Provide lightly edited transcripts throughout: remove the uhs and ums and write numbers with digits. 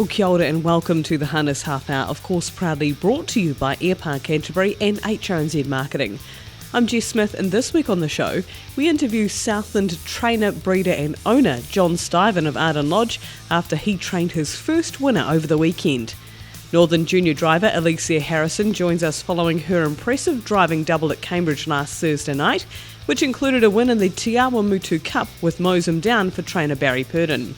Well, kia ora and welcome to the Harness Half Hour, of course proudly brought to you by Airpark Canterbury and HRNZ Marketing. I'm Jess Smith, and this week on the show, we interview Southland trainer, breeder and owner John Stiven of Arden Lodge after he trained his first winner over the weekend. Northern junior driver Alicia Harrison joins us following her impressive driving double at Cambridge last Thursday night, which included a win in the Te Awamutu Cup with Methven down for trainer Barry Purdon.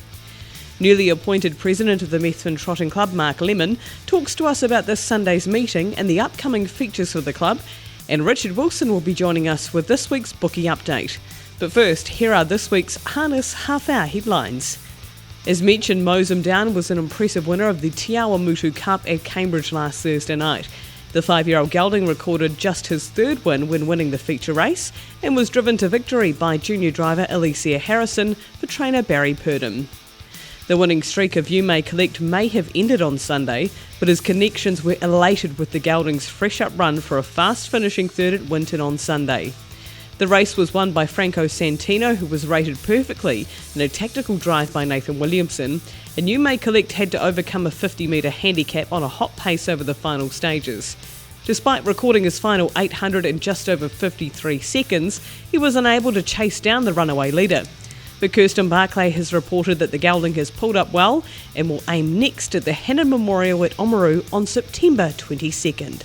Newly appointed president of the Methven Trotting Club, Mark Lemon, talks to us about this Sunday's meeting and the upcoming features for the club, and Richard Wilson will be joining us with this week's bookie update. But first, here are this week's Harness Half Hour headlines. As mentioned, Methven Down was an impressive winner of the Te Awamutu Cup at Cambridge last Thursday night. The 5-year-old gelding recorded just his third win when winning the feature race and was driven to victory by junior driver Alicia Harrison for trainer Barry Purdon. The winning streak of You May Collect may have ended on Sunday, but his connections were elated with the gelding's fresh-up run for a fast-finishing third at Winton on Sunday. The race was won by Franco Santino, who was rated perfectly in a tactical drive by Nathan Williamson, and You May Collect had to overcome a 50-metre handicap on a hot pace over the final stages. Despite recording his final 800 in just over 53 seconds, he was unable to chase down the runaway leader. But Kirsten Barclay has reported that the gelding has pulled up well and will aim next at the Hannon Memorial at Oamaru on September 22nd.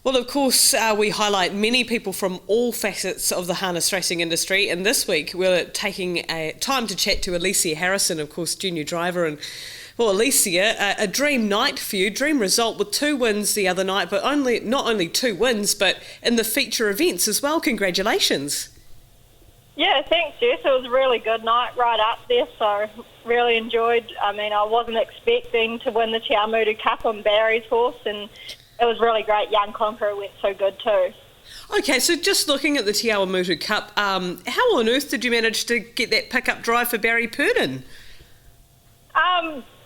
Well, of course, we highlight many people from all facets of the harness racing industry, and this week we're taking time to chat to Alicia Harrison, of course, junior driver. And well, Alicia, a dream night for you, dream result with 2 wins the other night, but not only 2 wins, but in the feature events as well. Congratulations. Yeah, thanks, Jess. It was a really good night right up there, so really enjoyed. I mean, I wasn't expecting to win the Te Awamutu Cup on Barry's horse, and it was really great. Young Conqueror went so good too. Okay, so just looking at the Te Awamutu Cup, how on earth did you manage to get that pickup drive for Barry Purdon?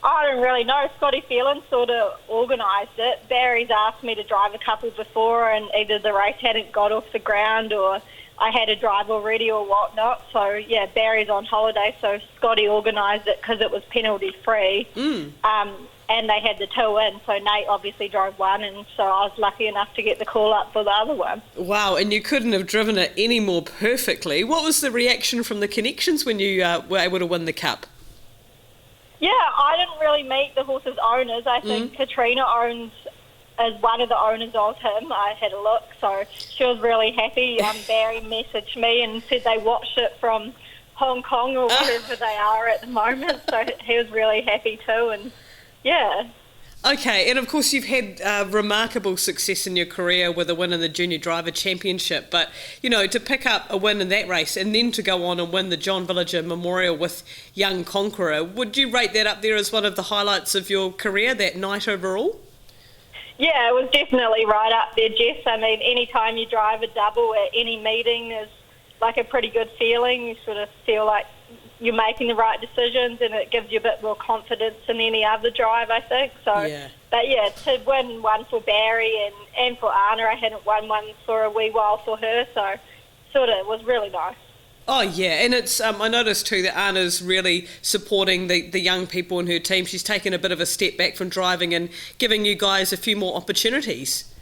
I don't really know. Scotty Phelan sort of organised it. Barry's asked me to drive a couple before, and either the race hadn't got off the ground or I had a drive already or whatnot. So, yeah, Barry's on holiday, so Scotty organised it because it was penalty-free. And they had the 2 in, so Nate obviously drove one, and so I was lucky enough to get the call up for the other one. Wow, and you couldn't have driven it any more perfectly. What was the reaction from the connections when you were able to win the Cup? Yeah, I didn't really meet the horse's owners. I think Katrina is one of the owners of him. I had a look, so she was really happy. Barry messaged me and said they watched it from Hong Kong or wherever they are at the moment, so he was really happy too, and yeah. Okay, and of course you've had remarkable success in your career with a win in the Junior Driver Championship, but, you know, to pick up a win in that race and then to go on and win the John Villager Memorial with Young Conqueror, would you rate that up there as one of the highlights of your career, that night overall? Yeah, it was definitely right up there, Jess. I mean, any time you drive a double at any meeting is like a pretty good feeling. You sort of feel like you're making the right decisions, and it gives you a bit more confidence in any other drive, I think. So, yeah. But yeah, to win one for Barry and for Anna, I hadn't won one for a wee while for her, so sort of was really nice. Oh yeah, and it's I noticed too that Anna's really supporting the young people in her team. She's taken a bit of a step back from driving and giving you guys a few more opportunities.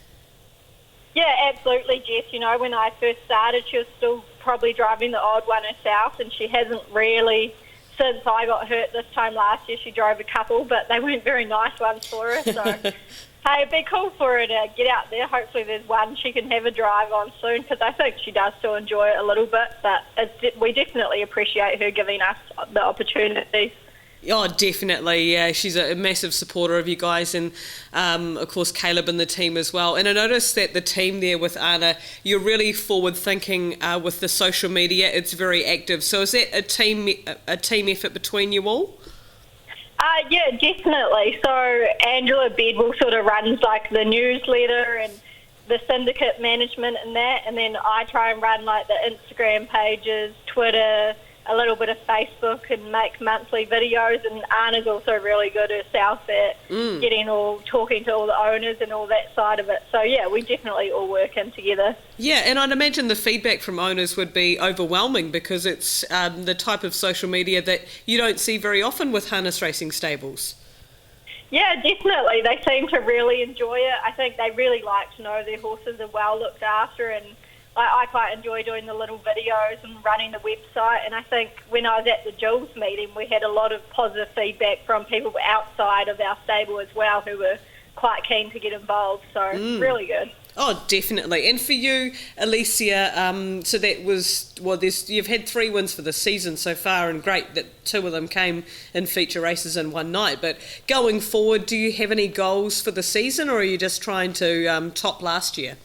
Yeah, absolutely, Jess. You know, when I first started, she was still probably driving the odd one herself, and she hasn't really, since I got hurt this time last year, she drove a couple, but they weren't very nice ones for her. So, hey, it'd be cool for her to get out there. Hopefully there's one she can have a drive on soon, because I think she does still enjoy it a little bit, but we definitely appreciate her giving us the opportunity. Oh, definitely. Yeah, she's a massive supporter of you guys, and of course Caleb and the team as well. And I noticed that the team there with Anna, you're really forward thinking with the social media. It's very active. So is that a team effort between you all? Yeah, definitely. So Angela Bedwell sort of runs like the newsletter and the syndicate management and that, and then I try and run like the Instagram pages, Twitter, a little bit of Facebook and make monthly videos. And Anna's also really good herself at talking to all the owners and all that side of it. So, yeah, we definitely all work in together. Yeah, and I'd imagine the feedback from owners would be overwhelming because it's the type of social media that you don't see very often with harness racing stables. Yeah, definitely. They seem to really enjoy it. I think they really like to know their horses are well looked after, and I quite enjoy doing the little videos and running the website. And I think when I was at the Jules meeting, we had a lot of positive feedback from people outside of our stable as well who were quite keen to get involved. So really good. Oh, definitely. And for you, Alicia, so that was, you've had 3 wins for the season so far, and great that 2 of them came in feature races in one night. But going forward, do you have any goals for the season, or are you just trying to top last year?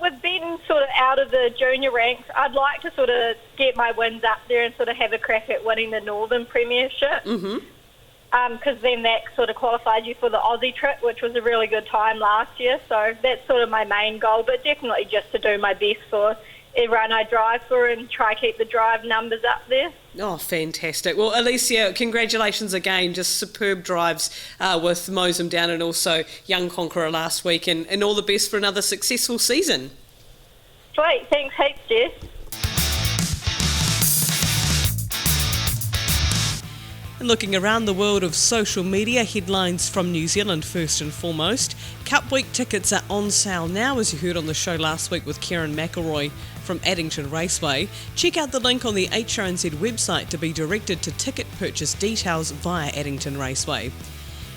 With being sort of out of the junior ranks, I'd like to sort of get my wins up there and sort of have a crack at winning the Northern Premiership. Because then that sort of qualifies you for the Aussie trip, which was a really good time last year. So that's sort of my main goal, but definitely just to do my best for everyone I drive for and try to keep the drive numbers up there. Oh, fantastic. Well, Alicia, congratulations again. Just superb drives with Mosem down and also Young Conqueror last week, and all the best for another successful season. Sweet. Thanks heaps, Jess. And looking around the world of social media, headlines from New Zealand first and foremost. Cup Week tickets are on sale now, as you heard on the show last week with Kieran McElroy from Addington Raceway. Check out the link on the HRNZ website to be directed to ticket purchase details via Addington Raceway.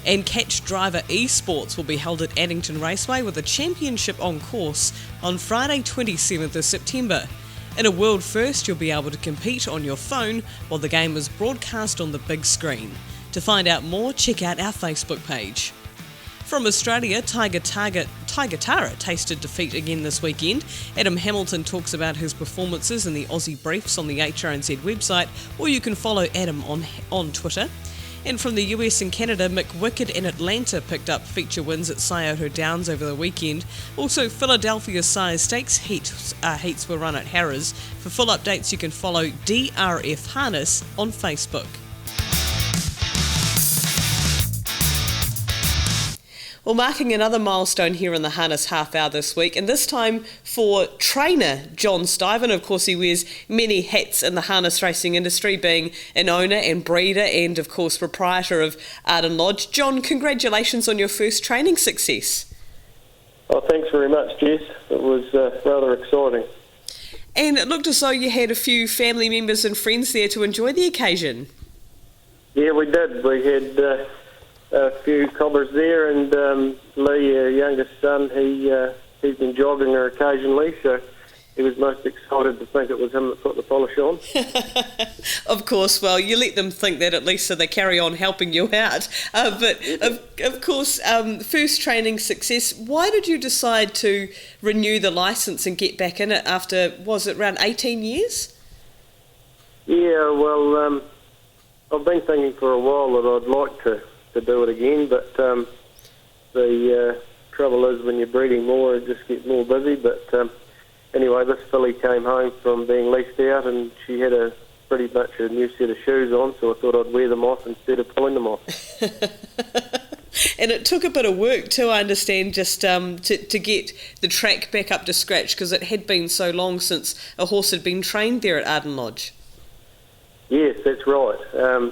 And Catch Driver Esports will be held at Addington Raceway with a championship on course on Friday 27th of September. In a world first, you'll be able to compete on your phone while the game is broadcast on the big screen. To find out more, check out our Facebook page. From Australia, Tiger Tara tasted defeat again this weekend. Adam Hamilton talks about his performances in the Aussie Briefs on the HRNZ website, or you can follow Adam on Twitter. And from the US and Canada, Mick Wicked and Atlanta picked up feature wins at Scioto Downs over the weekend. Also, Philadelphia Sires Stakes heats were run at Harris. For full updates, you can follow DRF Harness on Facebook. Well, marking another milestone here in the harness half hour this week, and this time for trainer John Stiven. Of course, he wears many hats in the harness racing industry, being an owner and breeder and, of course, proprietor of Arden Lodge. John, congratulations on your first training success. Oh, thanks very much, Jess. It was rather exciting. And it looked as though you had a few family members and friends there to enjoy the occasion. Yeah, we did. We had a few cobbers there, and Lee, our youngest son, he's been jogging her occasionally, so he was most excited to think it was him that put the polish on. Of course, well, you let them think that at least, so they carry on helping you out. But of course, first training success. Why did you decide to renew the licence and get back in it after, was it around 18 years? Yeah, well, I've been thinking for a while that I'd like to do it again, but the trouble is when you're breeding more, it just gets more busy. But anyway, this filly came home from being leased out, and she had pretty much a new set of shoes on, so I thought I'd wear them off instead of pulling them off. And it took a bit of work too, I understand, just to get the track back up to scratch, because it had been so long since a horse had been trained there at Arden Lodge. Yes, that's right.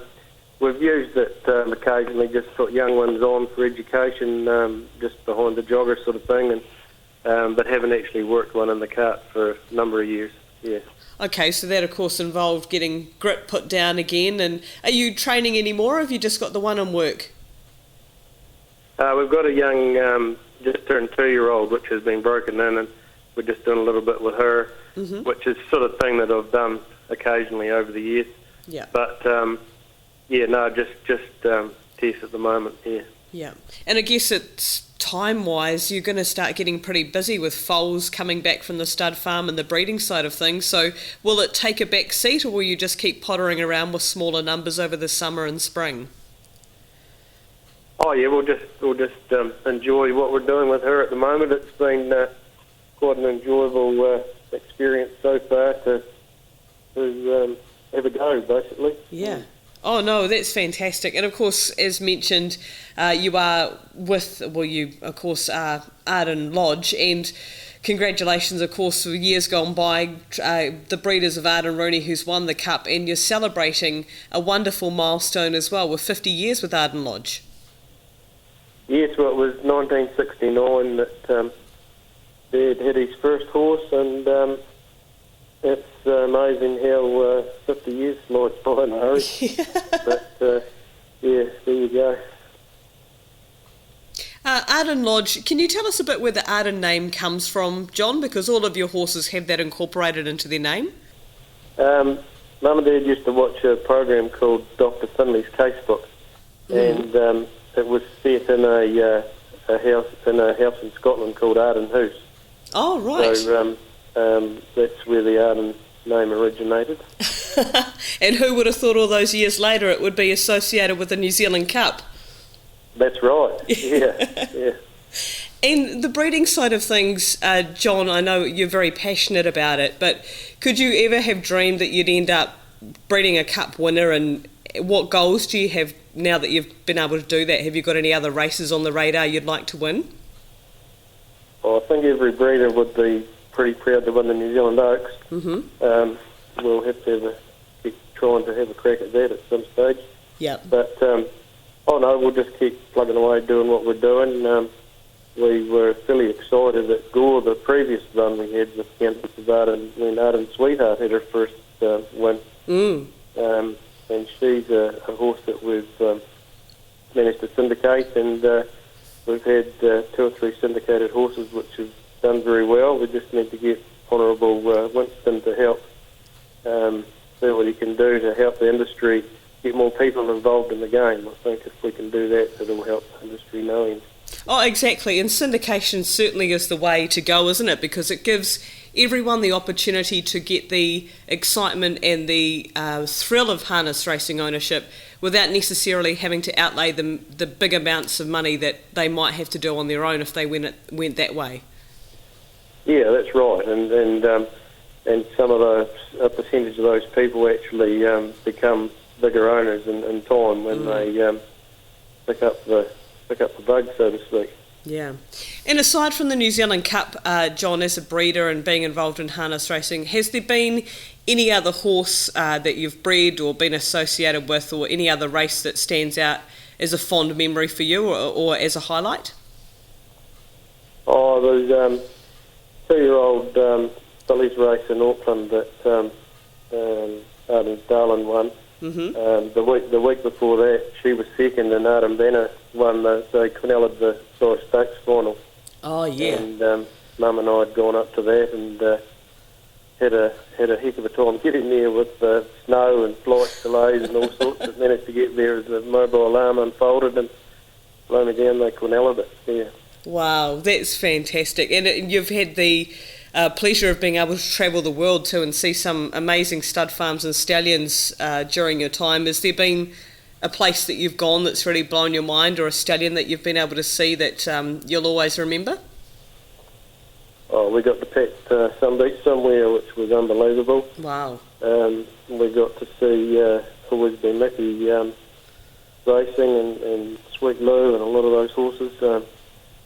We've used it occasionally, just put young ones on for education, just behind the jogger sort of thing, and but haven't actually worked one in the cart for a number of years. Yeah. Okay, so that of course involved getting grit put down again. And are you training any more, or have you just got the one in work? We've got a young, just turned 2-year-old, which has been broken in, and we're just doing a little bit with her, which is sort of thing that I've done occasionally over the years. Yeah. But yeah, no, just Tess at the moment, yeah. Yeah, and I guess it's time-wise, you're going to start getting pretty busy with foals coming back from the stud farm and the breeding side of things. So will it take a back seat, or will you just keep pottering around with smaller numbers over the summer and spring? Oh yeah, we'll just enjoy what we're doing with her at the moment. It's been quite an enjoyable experience so far to have a go, basically. Yeah. Oh no, that's fantastic. And of course, as mentioned, you are with, well, you of course are Arden Lodge, and congratulations, of course, for years gone by, the breeders of Arden Rooney who's won the Cup, and you're celebrating a wonderful milestone as well with 50 years with Arden Lodge. Yes, well, it was 1969 that Dad had his first horse, and it's amazing how 50 years flies by in a hurry. But, yeah, there you go. Arden Lodge, can you tell us a bit where the Arden name comes from, John? Because all of your horses have that incorporated into their name. Mum and Dad used to watch a program called Dr. Finley's Casebook, and it was set in a house in Scotland called Arden House. Oh, right. So that's where the Arden name originated. And who would have thought all those years later it would be associated with the New Zealand Cup? That's right, yeah. And the breeding side of things, John, I know you're very passionate about it, but could you ever have dreamed that you'd end up breeding a Cup winner, and what goals do you have now that you've been able to do that? Have you got any other races on the radar you'd like to win? Well, I think every breeder would be pretty proud to win the New Zealand Oaks. Mm-hmm. We'll have to keep trying to have a crack at that at some stage. Yeah. But, no, we'll just keep plugging away doing what we're doing. We were fairly excited at Gore, the previous run we had with Countess of Arden, when Arden Sweetheart had her first win. And she's a horse that we've managed to syndicate, and we've had 2 or 3 syndicated horses which have done very well. We just need to get Honourable Winston to help see what he can do to help the industry get more people involved in the game. I think if we can do that, it'll help the industry know him. Oh, exactly. And syndication certainly is the way to go, isn't it? Because it gives everyone the opportunity to get the excitement and the thrill of harness racing ownership without necessarily having to outlay the big amounts of money that they might have to do on their own if they went that way. Yeah, that's right. And some of those, a percentage of those people actually become bigger owners in time when they pick up the bug, so to speak. Yeah. And aside from the New Zealand Cup, John, as a breeder and being involved in harness racing, has there been any other horse that you've bred or been associated with, or any other race that stands out as a fond memory for you, or as a highlight? Oh, there's 2-year-old fillies race in Auckland that Arden's Darlin won. Mm-hmm. The week before that, she was second, and Arden Banner won the Quinella the Forest Stakes final. Oh yeah. And Mum and I had gone up to that and had a heck of a time getting there with snow and flight delays and all sorts. But managed to get there as the mobile alarm unfolded and blow me down the Quinella bit. Yeah. Wow, that's fantastic. And you've had the pleasure of being able to travel the world too and see some amazing stud farms and stallions during your time. Has there been a place that you've gone that's really blown your mind, or a stallion that you've been able to see that you'll always remember? Oh, we got to pet Some Beach Somewhere, which was unbelievable. Wow. We got to see Always Been Mickey racing and Sweet Lou and a lot of those horses.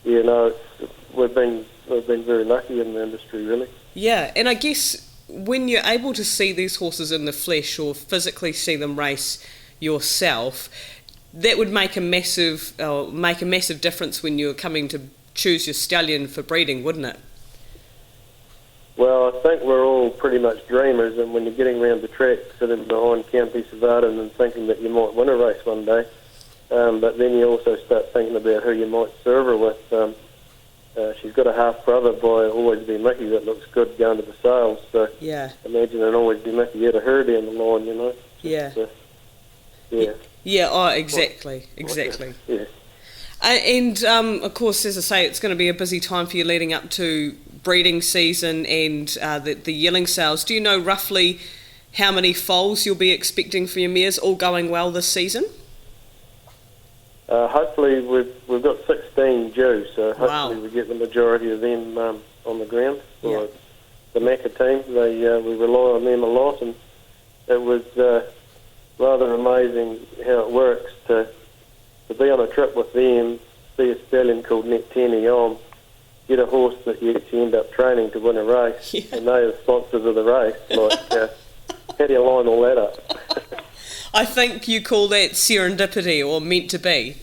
We've been very lucky in the industry, really. Yeah, and I guess when you're able to see these horses in the flesh or physically see them race yourself, that would make a massive difference when you're coming to choose your stallion for breeding, wouldn't it? Well, I think we're all pretty much dreamers, and when you're getting around the track, sitting behind Countess of Arden and thinking that you might win a race one day, but then you also start thinking about who you might serve her with. She's got a half-brother by Always Be Mickey that looks good going to the sales, so yeah. Imagine an Always Be Mickey had a her down the line, you know. Yeah. Yeah. Yeah, oh, exactly. Yeah. And, of course, as I say, it's going to be a busy time for you leading up to breeding season and the yearling sales. Do you know roughly how many foals you'll be expecting for your mares, all going well this season? Hopefully we've got 16 due, so hopefully wow. we get the majority of them on the ground for the Macca team. We rely on them a lot, and it was rather amazing how it works to be on a trip with them, see a stallion called Methven on, get a horse that you actually end up training to win a race, and they are the sponsors of the race. Like, how do you line all that up? I think you call that serendipity or meant to be.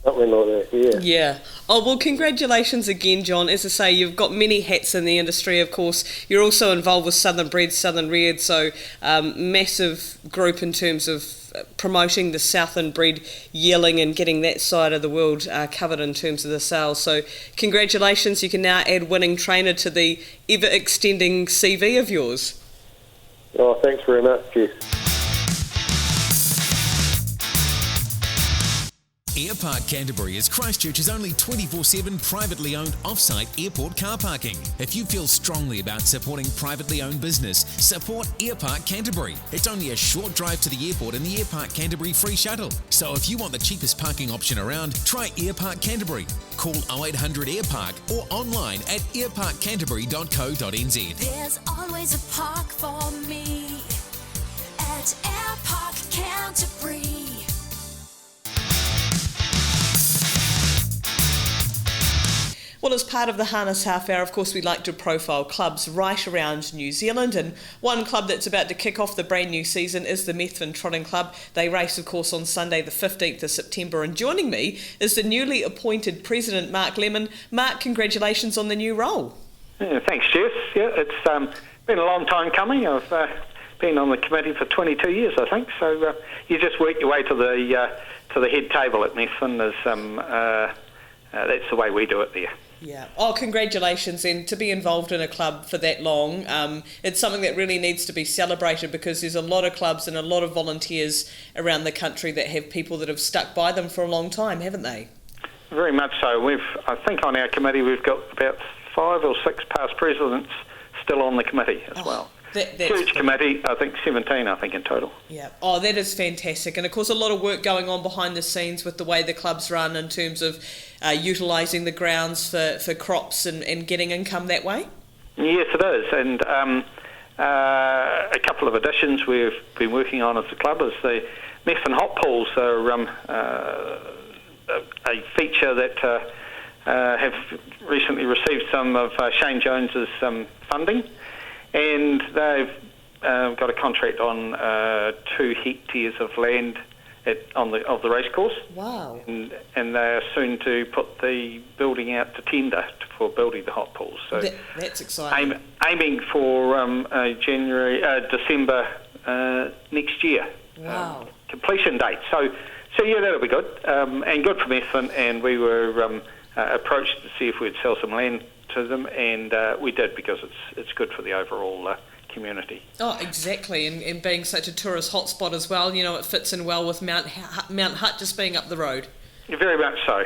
Something like that, yeah. Yeah. Oh, well, congratulations again, John. As I say, you've got many hats in the industry, of course. You're also involved with Southern Bred, Southern Reared, so massive group in terms of promoting the Southern Bred yelling and getting that side of the world covered in terms of the sales. So congratulations. You can now add winning trainer to the ever-extending CV of yours. Oh, thanks very much, Jess. Airpark Canterbury is Christchurch's only 24/7 privately owned off-site airport car parking. If you feel strongly about supporting privately owned business, support Airpark Canterbury. It's only a short drive to the airport in the Airpark Canterbury free shuttle. So if you want the cheapest parking option around, try Airpark Canterbury. Call 0800 Airpark or online at airparkcanterbury.co.nz. There's always a park for me at Airpark Canterbury. Well, as part of the Harness Half Hour, of course, we like to profile clubs right around New Zealand, and one club that's about to kick off the brand new season is the Methven Trotting Club. They race, of course, on Sunday the 15th of September, and joining me is the newly appointed President, Mark Lemon. Mark, congratulations on the new role. Yeah, thanks, Jess. Yeah, it's been a long time coming. I've been on the committee for 22 years, I think, so you just work your way to the head table at Methven. That's the way we do it there. Yeah. Oh, congratulations. And to be involved in a club for that long, it's something that really needs to be celebrated, because there's a lot of clubs and a lot of volunteers around the country that have people that have stuck by them for a long time, haven't they? Very much so. I think on our committee we've got about 5 or 6 past presidents still on the committee as well. That's huge committee, I think 17, in total. Yeah. Oh, that is fantastic. And of course, a lot of work going on behind the scenes with the way the clubs run in terms of utilising the grounds for crops and getting income that way. Yes, it is. And a couple of additions we've been working on as a club is the Methven hot pools are a feature that have recently received some of Shane Jones's funding. And they've got a contract on 2 hectares of land of the racecourse. Wow. And they are soon to put the building out to tender for building the hot pools. So that's exciting. Aiming for December next year. Wow. Completion date. So yeah, that'll be good. And good for Methven. And we were approached to see if we'd sell some land to them, and we did, because it's good for the overall community. Oh, exactly, and being such a tourist hotspot as well, you know, it fits in well with Mount Hutt just being up the road. Very much so,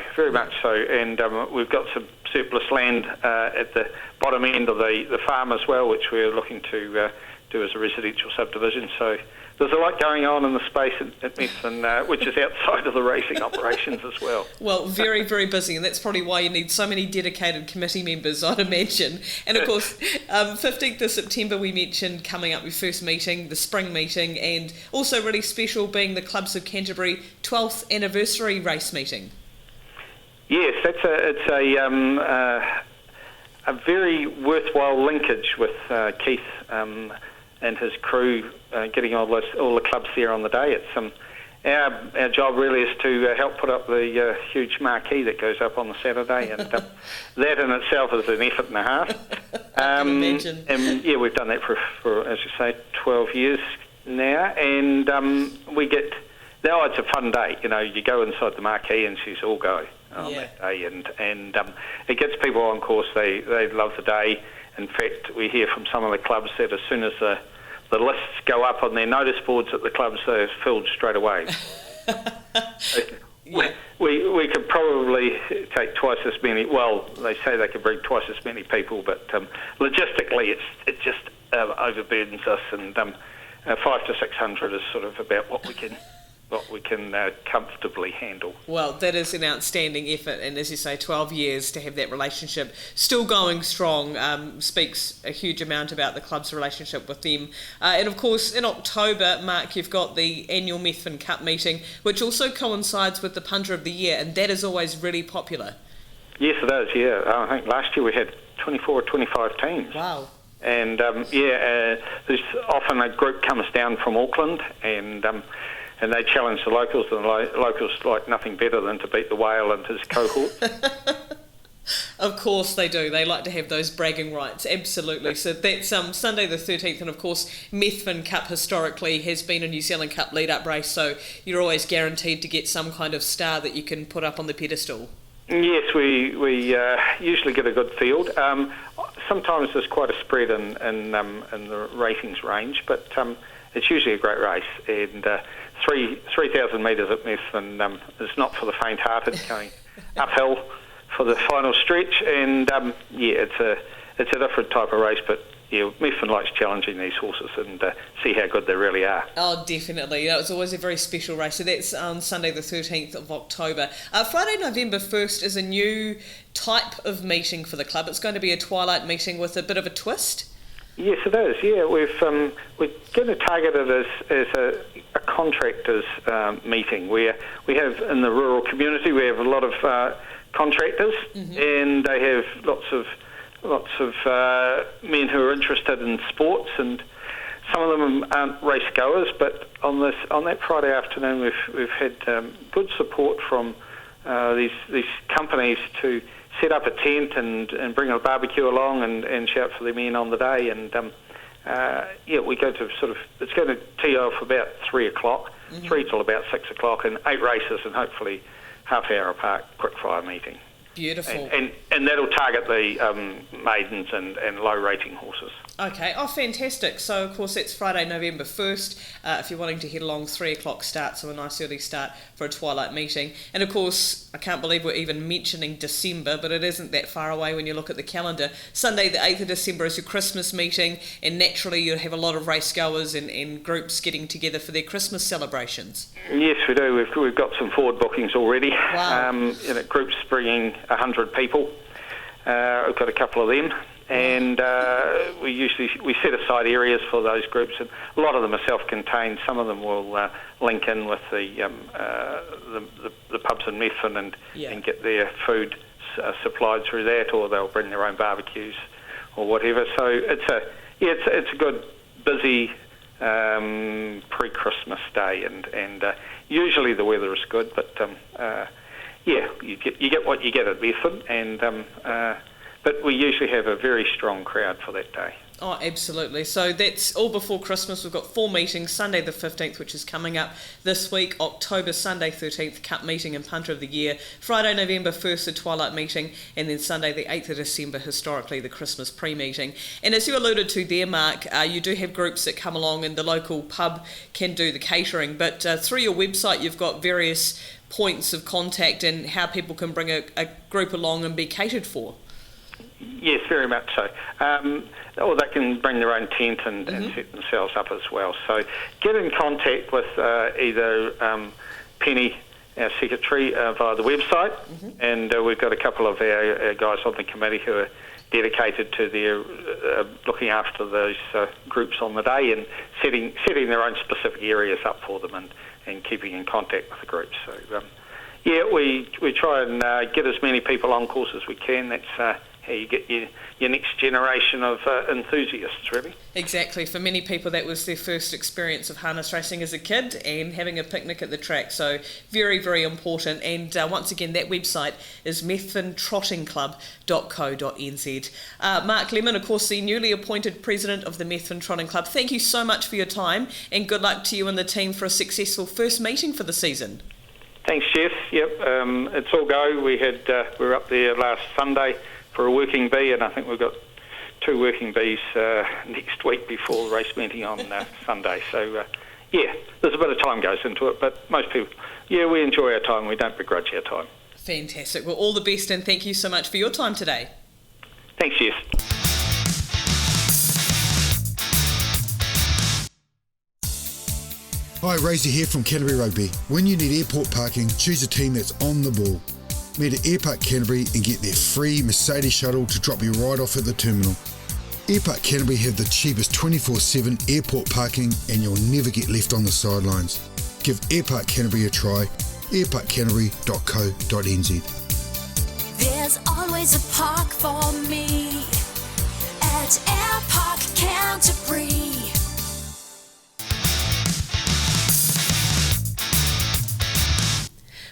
and we've got some surplus land at the bottom end of the farm as well, which we're looking to do as a residential subdivision, so there's a lot going on in the space at Methven, which is outside of the racing operations as well. Well, very, very busy, and that's probably why you need so many dedicated committee members, I'd imagine. And of course, 15th of September we mentioned coming up with first meeting, the spring meeting, and also really special being the Clubs of Canterbury 12th anniversary race meeting. Yes, it's a very worthwhile linkage with Keith and his crew, getting all the clubs there on the day. It's our job really is to help put up the huge marquee that goes up on the Saturday, and that in itself is an effort and a half. I can imagine. And yeah, we've done that for as you say, 12 years now, and it's a fun day. You know, you go inside the marquee and she's all go on that day, and it gets people on course. They love the day. In fact, we hear from some of the clubs that as soon as the lists go up on their notice boards at the clubs, they're filled straight away. We could probably take twice as many. Well, they say they could bring twice as many people, but logistically, it just overburdens us. And 500 to 600 is sort of about what we can what we can comfortably handle. Well, that is an outstanding effort, and as you say, 12 years to have that relationship still going strong speaks a huge amount about the club's relationship with them. And of course, in October, Mark, you've got the annual Methven Cup meeting, which also coincides with the Punter of the Year, and that is always really popular. Yes, it is, yeah. I think last year we had 24 or 25 teams. Wow. And, there's often a group comes down from Auckland, and they challenge the locals, and the locals like nothing better than to beat the whale and his cohort. Of course they do. They like to have those bragging rights, absolutely. So that's Sunday the 13th, and of course Methven Cup historically has been a New Zealand Cup lead-up race, so you're always guaranteed to get some kind of star that you can put up on the pedestal. Yes, we usually get a good field. Sometimes there's quite a spread in the ratings range, but it's usually a great race. And 3,000 metres at Methven is not for the faint-hearted, going uphill for the final stretch. And it's a different type of race, but yeah, Methven likes challenging these horses and see how good they really are. Oh, definitely. It's always a very special race. So that's on Sunday the 13th of October. Friday, November 1st is a new type of meeting for the club. It's going to be a twilight meeting with a bit of a twist. Yes, it is. Yeah, we're going to target it as a contractors meeting where we have in the rural community, we have a lot of contractors, and they have lots of men who are interested in sports, and some of them aren't race goers. But on that Friday afternoon, we've had good support from these companies to set up a tent and bring a barbecue along and shout for the men on the day. And we go to it's going to tee off about 3 o'clock, 3 till about 6 o'clock, and 8 races, and hopefully half hour apart, quick fire meeting. Beautiful. And that'll target the maidens and low rating horses. Okay, fantastic. So, of course, it's Friday, November 1st. If you're wanting to head along, 3 o'clock start, so a nice early start for a twilight meeting. And, of course, I can't believe we're even mentioning December, but it isn't that far away when you look at the calendar. Sunday, the 8th of December is your Christmas meeting, and naturally you'll have a lot of race goers and groups getting together for their Christmas celebrations. Yes, we do. We've got some forward bookings already. Wow. Groups bringing 100 people. We've got a couple of them. And we set aside areas for those groups, and a lot of them are self-contained. Some of them will link in with the pubs in Methven and get their food supplied through that, or they'll bring their own barbecues or whatever. So it's a good busy pre-Christmas day, and usually the weather is good, but you get what you get at Methven, and. But we usually have a very strong crowd for that day. Oh, absolutely. So that's all before Christmas. We've got 4 meetings. Sunday the 15th, which is coming up this week. October, Sunday 13th, Cup meeting and Punter of the Year. Friday, November 1st, the Twilight meeting. And then Sunday the 8th of December, historically, the Christmas pre-meeting. And as you alluded to there, Mark, you do have groups that come along, and the local pub can do the catering. But through your website, you've got various points of contact and how people can bring a group along and be catered for. Yes, very much so. Or they can bring their own tent and set themselves up as well. So get in contact with either Penny, our secretary, via the website, and we've got a couple of our guys on the committee who are dedicated to their looking after those groups on the day and setting their own specific areas up for them and keeping in contact with the groups. So we try and get as many people on course as we can. That's how you get your next generation of enthusiasts, really. Exactly. For many people, that was their first experience of harness racing as a kid and having a picnic at the track. So very, very important. And once again, that website is methventrottingclub.co.nz. Mark Lemon, of course, the newly appointed president of the Methven Trotting Club. Thank you so much for your time, and good luck to you and the team for a successful first meeting for the season. Thanks, Jess. Yep, it's all go. We were up there last Sunday for a working bee, and I think we've got 2 working bees next week before the race meeting on Sunday. So, there's a bit of time goes into it, but most people, we enjoy our time. We don't begrudge our time. Fantastic. Well, all the best, and thank you so much for your time today. Thanks, Jess. Hi, Razor here from Canterbury Rugby. When you need airport parking, choose a team that's on the ball. Meet at Airpark Canterbury and get their free Mercedes shuttle to drop you right off at the terminal. Airpark Canterbury have the cheapest 24/7 airport parking and you'll never get left on the sidelines. Give Airpark Canterbury a try, airparkcanterbury.co.nz. There's always a park for me at Airpark Canterbury.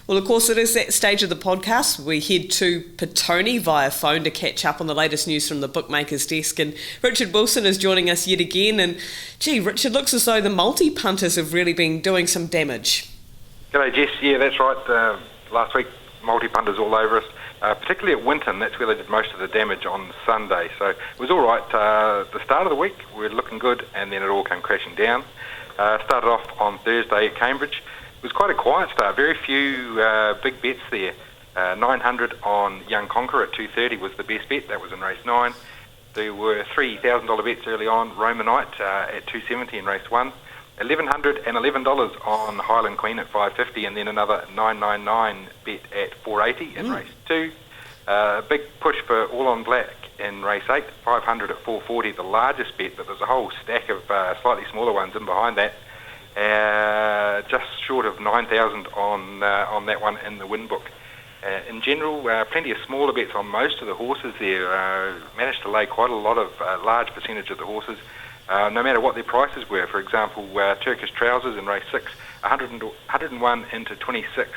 Well, of course, it is that stage of the podcast. We head to Petone via phone to catch up on the latest news from the Bookmaker's desk. And Richard Wilson is joining us yet again. And, gee, Richard, looks as though the multi-punters have really been doing some damage. G'day, Jess. Yeah, that's right. Last week, multi-punters all over us, particularly at Winton. That's where they did most of the damage on Sunday. So it was all right. The start of the week, we were looking good, and then it all came crashing down. Started off on Thursday at Cambridge. It was quite a quiet start. Very few big bets there. 900 on Young Conqueror at 2.30 was the best bet. That was in race 9. There were $3,000 bets early on. Romanite at 2.70 in race 1. $1,100 and $11 on Highland Queen at 5.50, and then another 999 bet at 4.80 in race 2. Big push for All on Black in race 8. 500 at 4.40, the largest bet, but there's a whole stack of slightly smaller ones in behind that. Just short of 9,000 on that one in the win book. In general, plenty of smaller bets on most of the horses there. Managed to lay quite a lot of large percentage of the horses, no matter what their prices were. For example, Turkish Trousers in race 6, 101 into 26,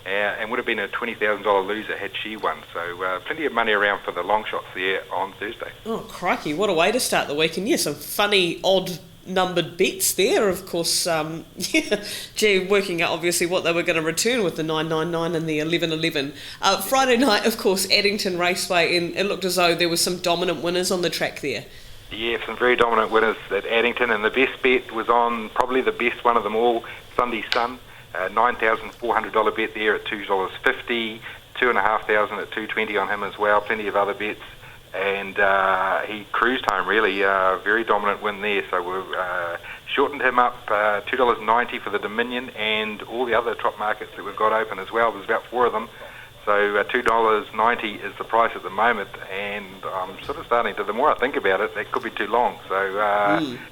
and would have been a $20,000 loser had she won. So plenty of money around for the long shots there on Thursday. Oh, crikey, what a way to start the week. And yeah, some funny, odd numbered bets there, of course. Working out obviously what they were going to return with the 999 and the 1111. Friday night, of course, Addington Raceway, and it looked as though there were some dominant winners on the track there. Yeah, some very dominant winners at Addington, and the best bet was on probably the best one of them all, Sunday Sun. $9,400 bet there at $2.50, $2,500 at $2.20 on him as well. Plenty of other bets. And he cruised home, really. Very dominant win there. So we shortened him up $2.90 for the Dominion, and all the other top markets that we've got open as well. There's about 4 of them. So $2.90 is the price at the moment, and I'm sort of starting to, the more I think about it, that could be too long. So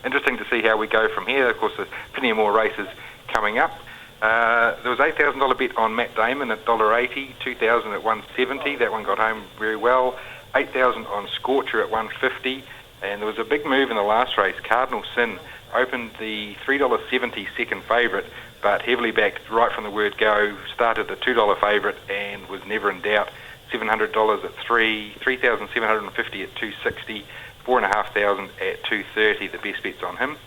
interesting to see how we go from here. Of course, there's plenty more races coming up. There was $8,000 bet on Matt Damon at $1.80, $2,000 at $1.70. That one got home very well. 8,000 on Scorcher at 150, and there was a big move in the last race. Cardinal Sin opened the $3.70 second favourite, but heavily backed right from the word go, started the $2 favourite and was never in doubt. $700 at 3, $3,750 at 260, $4,500 at 230, the best bets on him.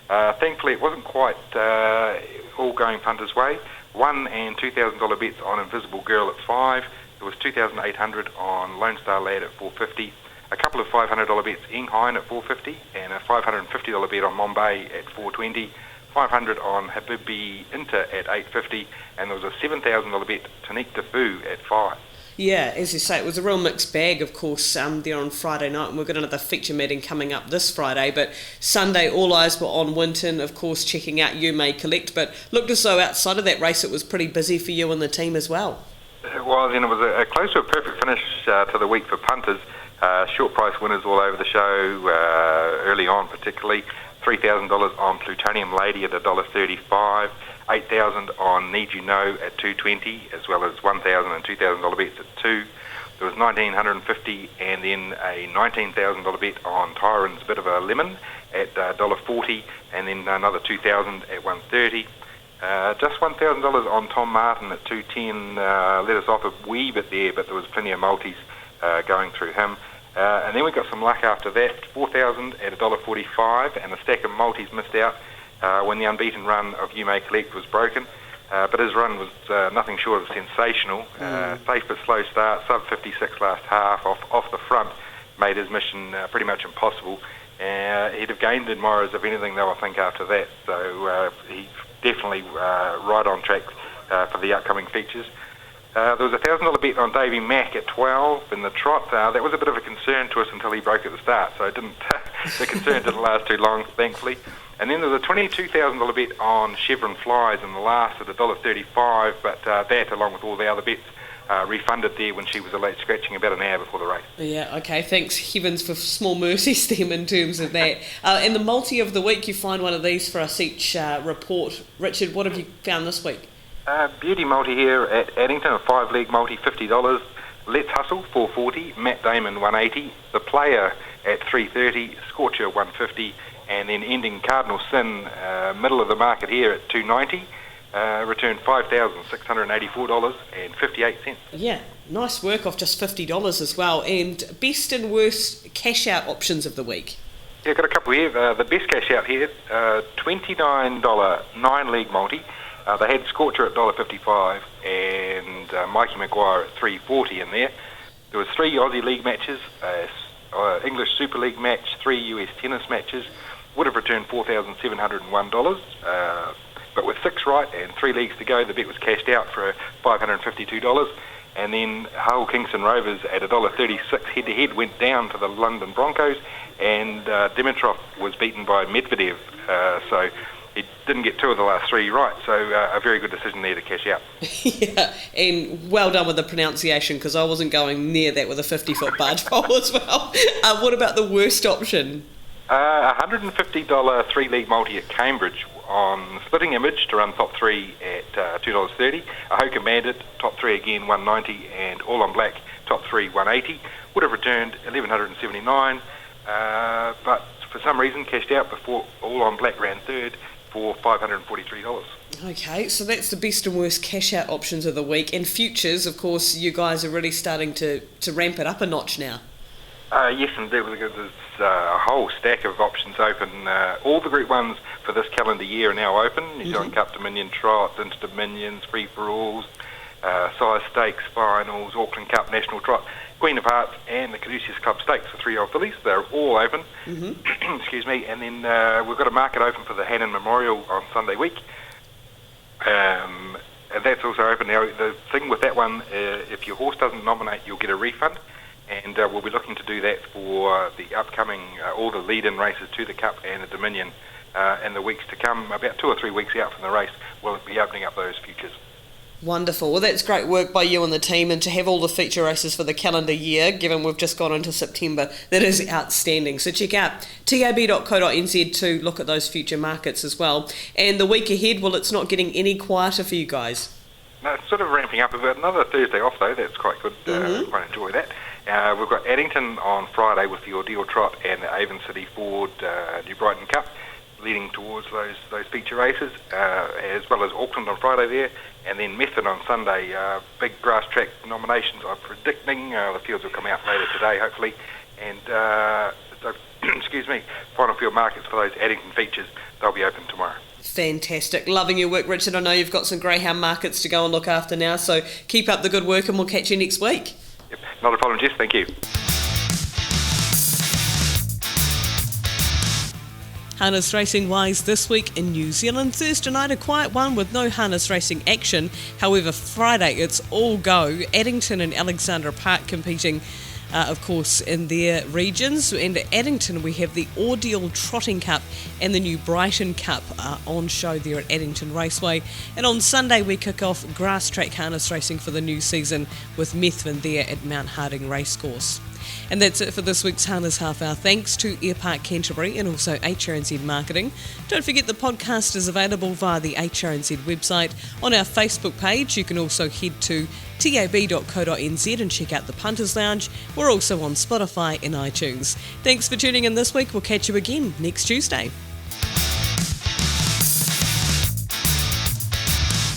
Thankfully, it wasn't quite all going punters' way. $1,000 and $2,000 bets on Invisible Girl at 5. There was $2,800 on Lone Star Lad at $450, a couple of $500 bets Engheim at $450, and a $550 bet on Mombay at $420, $500 on Habibi Inter at $850, and there was a $7,000 bet Tanique Defu at $5. Yeah, as you say, it was a real mixed bag, of course, there on Friday night, and we've got another feature meeting coming up this Friday, but Sunday all eyes were on Winton, of course, checking out You May Collect, but looked as though outside of that race it was pretty busy for you and the team as well. It was, and it was a close to a perfect finish to the week for punters. Short price winners all over the show, early on particularly. $3,000 on Plutonium Lady at $1.35, $8,000 on Need You Know at $2.20, as well as $1,000 and $2,000 bets at $2. There was $1,950, and then a $19,000 bet on Tyron's Bit of a Lemon at $1.40, and then another $2,000 at $1.30. Just $1,000 on Tom Martin at $2.10 let us off a wee bit there, but there was plenty of multis going through him. And then we got some luck after that, $4,000 at $1.45, and a stack of multis missed out when the unbeaten run of You May Collect was broken. But his run was nothing short of sensational. Safe but slow start, sub 56 last half, off the front, made his mission pretty much impossible. He'd have gained admirers, if anything, though, I think, after that. So he's definitely right on track for the upcoming features. There was a $1,000 bet on Davey Mack at 12 in the trot. That was a bit of a concern to us until he broke at the start, so it didn't the concern didn't last too long, thankfully. And then there's a $22,000 bet on Chevron Flies in the last at $1.35, but that, along with all the other bets, refunded there when she was a late scratching about an hour before the race. Yeah, okay, thanks heavens for small mercies them in terms of that. And the multi of the week, you find one of these for us each report. Richard, what have you found this week? Beauty multi here at Addington, a 5-leg multi, $50. Let's Hustle, $4.40. Matt Damon, $1.80. The Player at $3.30. Scorcher, $1.50. And then ending Cardinal Sin, middle of the market here at $2.90. Returned $5,684.58. Yeah, nice work off just $50 as well. And best and worst cash out options of the week. Yeah, got a couple here. The best cash out here, $29 9-leg multi. They had Scorcher at $1.55 and Mikey Maguire at $3.40 in there. There was 3 Aussie League matches, English Super League match, 3 US tennis matches. Would have returned $4,701. But with 6 right and 3 leagues to go, the bet was cashed out for $552. And then Hull Kingston Rovers at $1.36 head-to-head went down to the London Broncos, and Dimitrov was beaten by Medvedev. So he didn't get 2 of the last 3 right. So a very good decision there to cash out. Yeah, and well done with the pronunciation, because I wasn't going near that with a 50-foot barge pole as well. What about the worst option? $150 3-league multi at Cambridge on Splitting Image to run top 3 at $2.30. Ahoka Bandit, top 3 again, $1.90, and All on Black, top 3, $1.80. Would have returned $1,179, but for some reason cashed out before All on Black ran third for $543. Okay, so that's the best and worst cash out options of the week. And futures, of course, you guys are really starting to ramp it up a notch now. Yes, indeed. There's a whole stack of options open. All the Group 1s for this calendar year are now open. New Zealand Cup, Dominion Trot, Inter-Dominions, Free-for-Alls, Size Stakes, Finals, Auckland Cup, National Trot, Queen of Hearts, and the Caduceus Club Stakes for 3-year-old fillies. They're all open. Excuse me. And then we've got a market open for the Hannon Memorial on Sunday week. And that's also open. Now, the thing with that one, if your horse doesn't nominate, you'll get a refund. And we'll be looking to do that for the upcoming, all the lead-in races to the Cup and the Dominion in the weeks to come. About 2 or 3 weeks out from the race, we'll be opening up those futures. Wonderful. Well, that's great work by you and the team, and to have all the feature races for the calendar year, given we've just gone into September, that is outstanding. So check out tab.co.nz to look at those future markets as well. And the week ahead, well, it's not getting any quieter for you guys. No, it's sort of ramping up a bit. Another Thursday off, though. That's quite good. Quite enjoy that. We've got Addington on Friday with the Ordeal Trot and the Avon City Ford New Brighton Cup, leading towards those feature races, as well as Auckland on Friday there, and then Methven on Sunday. Big grass track nominations I'm predicting. The fields will come out later today, hopefully. And, excuse me, final field markets for those Addington features, they'll be open tomorrow. Fantastic. Loving your work, Richard. I know you've got some greyhound markets to go and look after now, so keep up the good work and we'll catch you next week. Yep, not a problem, Jess. Thank you. Harness racing wise this week in New Zealand. Thursday night, a quiet one with no harness racing action. However, Friday, it's all go. Addington and Alexandra Park competing, of course, in their regions. And at Addington, we have the Ordeal Trotting Cup and the New Brighton Cup on show there at Addington Raceway. And on Sunday, we kick off grass track harness racing for the new season with Methven there at Mount Harding Racecourse. And that's it for this week's Harness Half Hour. Thanks to Airpark Canterbury and also HRNZ Marketing. Don't forget the podcast is available via the HRNZ website. On our Facebook page, you can also head to tab.co.nz and check out the Punters Lounge. We're also on Spotify and iTunes. Thanks for tuning in this week. We'll catch you again next Tuesday.